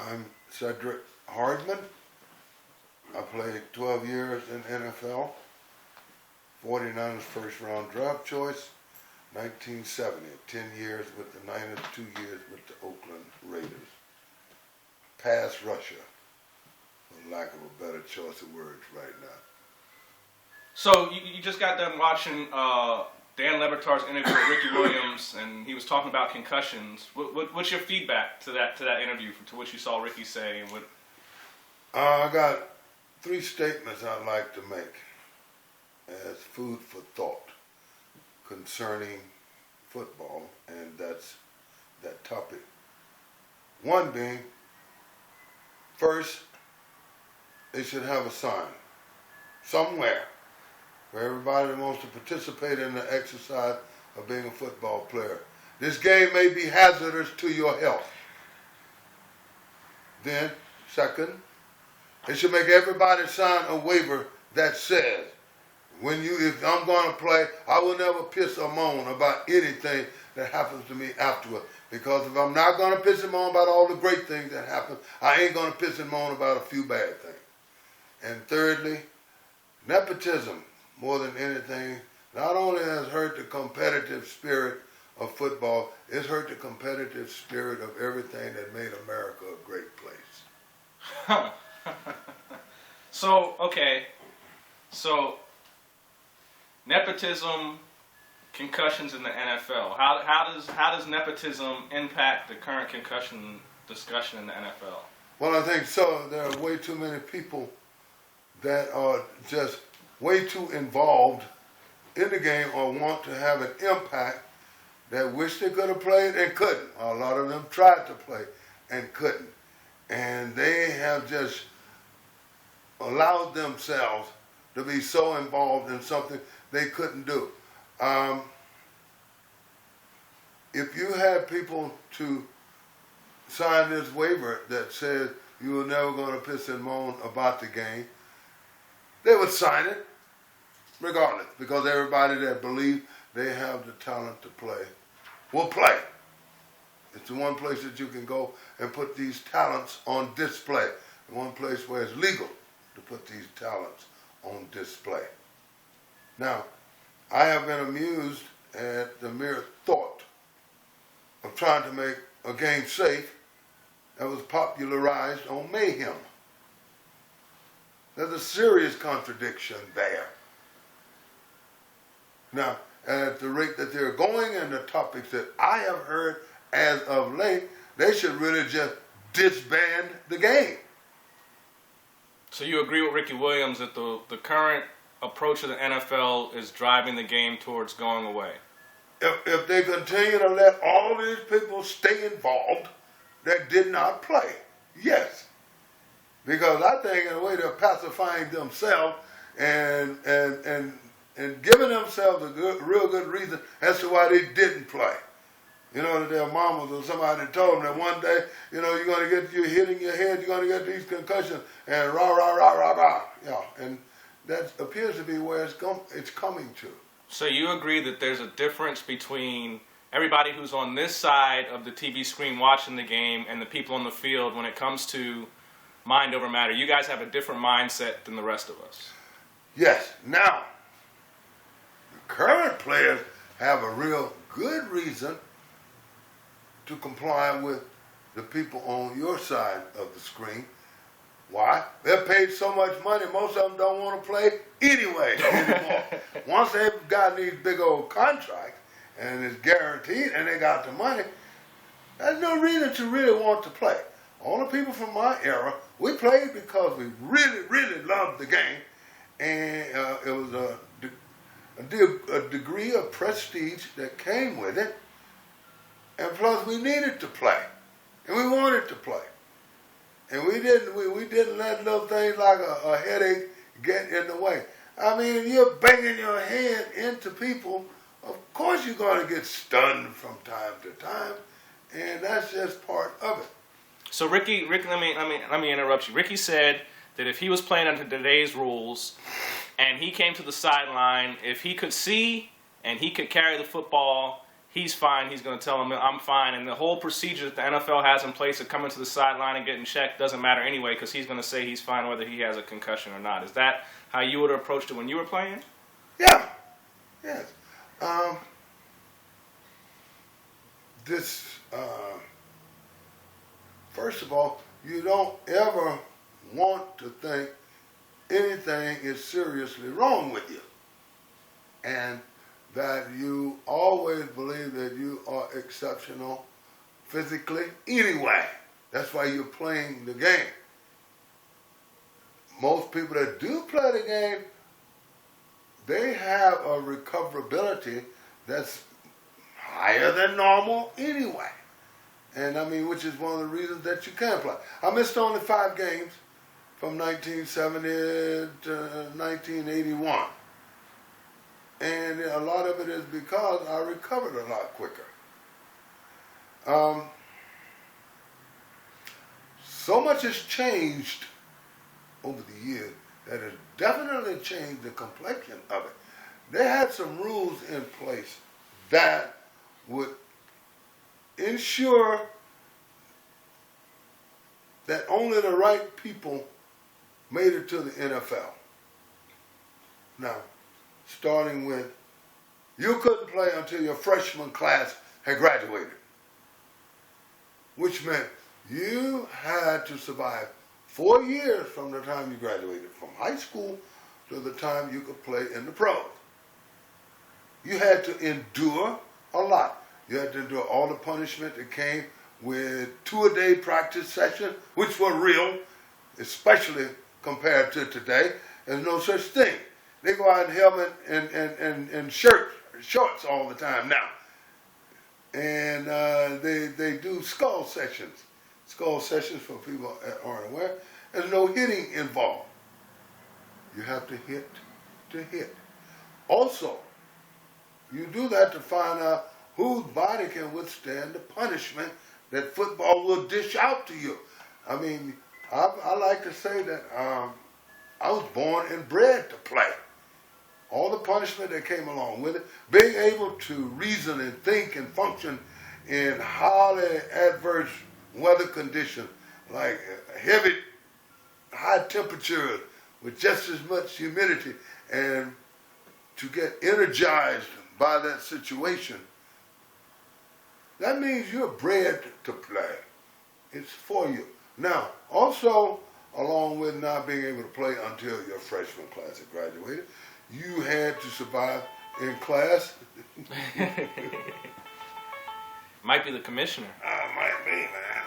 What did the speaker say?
I'm Cedrick Hardman. I played 12 years in NFL, 49ers first round draft choice, 1970, 10 years with the Niners, 2 years with the Oakland Raiders. Pass rusher, for lack of a better choice of words right now. So you just got done watching Dan Le Batard's interview with Ricky Williams, and he was talking about concussions. What's your feedback to that interview, to what you saw Ricky say? And what? I got 3 statements I'd like to make as food for thought concerning football, and that's that topic. One being, first, they should have a sign somewhere for everybody that wants to participate in the exercise of being a football player. This game may be hazardous to your health. Then, second, they should make everybody sign a waiver that says, if I'm going to play, I will never piss or moan about anything that happens to me afterward. Because if I'm not going to piss and moan about all the great things that happen, I ain't going to piss and moan about a few bad things. And thirdly, nepotism, more than anything, not only has hurt the competitive spirit of football, it's hurt the competitive spirit of everything that made America a great place. So nepotism, concussions in the NFL. How does nepotism impact the current concussion discussion in the NFL? Well, I think so. There are way too many people that are just way too involved in the game or want to have an impact that wish they could have played and couldn't. A lot of them tried to play and couldn't. And they have just allowed themselves to be so involved in something they couldn't do. If you had people to sign this waiver that says you were never going to piss and moan about the game, they would sign it regardless, because everybody that believes they have the talent to play will play. It's the one place that you can go and put these talents on display. The one place where it's legal to put these talents on display. Now, I have been amused at the mere thought of trying to make a game safe that was popularized on mayhem. There's a serious contradiction there. Now, at the rate that they're going and the topics that I have heard as of late, they should really just disband the game. So you agree with Ricky Williams that the current approach of the NFL is driving the game towards going away? If they continue to let all these people stay involved that did not play, yes. Because I think in a way they're pacifying themselves and giving themselves a real good reason as to why they didn't play. You know, that their mamas or somebody told them that one day, you're going to get you hitting your head, you're going to get these concussions, and rah, rah, rah, rah, rah. Yeah, and that appears to be where it's coming to. So you agree that there's a difference between everybody who's on this side of the TV screen watching the game and the people on the field when it comes to mind over matter. You guys have a different mindset than the rest of us. Yes. Now, the current players have a real good reason to comply with the people on your side of the screen. Why? They're paid so much money, most of them don't want to play anyway anymore. Once they've got these big old contracts and it's guaranteed and they got the money, there's no reason to really want to play. All the people from my era, we played because we really, really loved the game, and it was a degree of prestige that came with it, and plus we needed to play, and we wanted to play, and we didn't let little things like a headache get in the way. I mean, if you're banging your head into people, of course you're going to get stunned from time to time, and that's just part of it. So Ricky, let me interrupt you. Ricky said that if he was playing under today's rules and he came to the sideline, if he could see and he could carry the football, he's fine. He's going to tell him I'm fine. And the whole procedure that the NFL has in place of coming to the sideline and getting checked doesn't matter anyway because he's going to say he's fine whether he has a concussion or not. Is that how you would have approached it when you were playing? Yeah. Yes. First of all, you don't ever want to think anything is seriously wrong with you. And that you always believe that you are exceptional physically anyway. That's why you're playing the game. Most people that do play the game, they have a recoverability that's higher than normal anyway. And I mean, which is one of the reasons that you can play. I missed only 5 games from 1970 to 1981. And a lot of it is because I recovered a lot quicker. So much has changed over the years that has definitely changed the complexion of it. They had some rules in place that would ensure that only the right people made it to the NFL. Now, starting with, you couldn't play until your freshman class had graduated, which meant you had to survive 4 years from the time you graduated from high school to the time you could play in the pros. You had to endure a lot. You had to endure all the punishment that came with 2-a-day practice sessions, which were real, especially compared to today. There's no such thing. They go out in helmet and shorts all the time now. And they do skull sessions. Skull sessions, for people that aren't aware, there's no hitting involved. You have to hit to hit. Also, you do that to find out whose body can withstand the punishment that football will dish out to you. I mean, I like to say that I was born and bred to play. All the punishment that came along with it, being able to reason and think and function in highly adverse weather conditions, like heavy, high temperatures with just as much humidity, and to get energized by that situation, that means you're bred to play. It's for you. Now, also, along with not being able to play until your freshman class had graduated, you had to survive in class. Might be the commissioner. Might be, man.